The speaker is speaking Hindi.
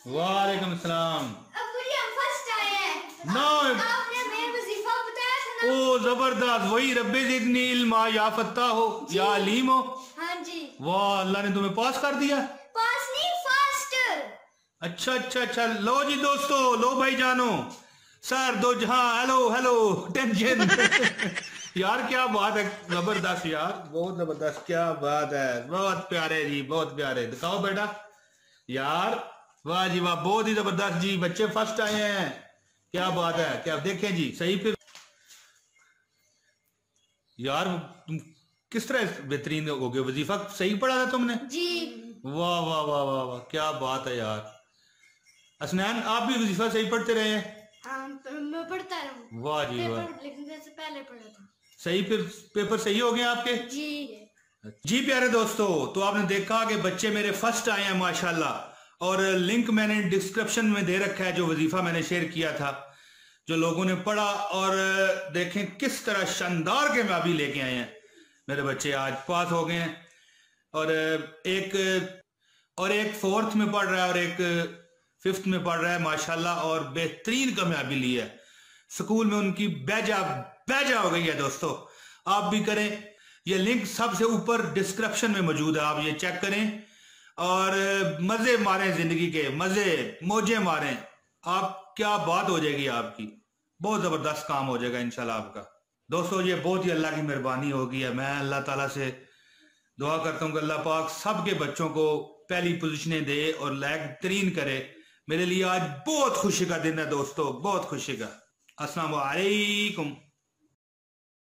वालेकुम सलाम। फर्स्ट आए हैं। नो आपने हमें वजीफा बताया था ना। ओ जबरदस्त, वही रब्बे जिदनी इल्मा या फत्ता हो या अलीम हो। हाँ जी। वाह, अल्लाह ने तुम्हें पास कर दिया। पास नहीं, फास्ट। अच्छा अच्छा अच्छा, लो जी दोस्तों, लो भाई जानो, सर दो जहां, हेलो हेलो, टेंशन यार क्या बात है, जबरदस्त यार, बहुत जबरदस्त, क्या बात है, बहुत प्यारे जी, बहुत प्यारे। दिखाओ बेटा यार, वाह जी वाह, बहुत ही जबरदस्त जी, बच्चे फर्स्ट आए हैं, क्या बात है। क्या देखें जी, सही फिर यार तुम किस तरह बेहतरीन हो गए, वजीफा सही पढ़ा था तुमने जी। वाह वाह वाह वाह वाह, क्या बात है यार। असनैन आप भी वजीफा सही पढ़ते रहे हैं। हाँ, मैं पढ़ता रहूं। वाह जी वाह, लिखने से पहले पढ़ा था। सही फिर पेपर सही हो गए आपके जी। जी। प्यारे दोस्तों, तो आपने देखा कि बच्चे मेरे फर्स्ट आए हैं माशाल्लाह, और लिंक मैंने डिस्क्रिप्शन में दे रखा है, जो वजीफा मैंने शेयर किया था, जो लोगों ने पढ़ा, और देखें किस तरह शानदार कामयाबी लेके आए हैं मेरे बच्चे, आज पास हो गए हैं। और एक फोर्थ में पढ़ रहा है और एक फिफ्थ में पढ़ रहा है माशाल्लाह, और बेहतरीन कामयाबी ली है। स्कूल में उनकी बेजा बेजा हो गई है दोस्तों, आप भी करें। ये लिंक सबसे ऊपर डिस्क्रिप्शन में मौजूद है, आप ये चेक करें और मजे मारें, जिंदगी के मजे मौजे मारें। आप क्या बात हो जाएगी आपकी, बहुत जबरदस्त काम हो जाएगा इंशाल्लाह आपका। दोस्तों ये बहुत ही अल्लाह की मेहरबानी होगी है। मैं अल्लाह ताला से दुआ करता हूँ कि अल्लाह पाक सबके बच्चों को पहली पोजीशनें दे और लायक तरीन करे। मेरे लिए आज बहुत खुशी का दिन है दोस्तों, बहुत खुशी का। अस्सलाम वालेकुम।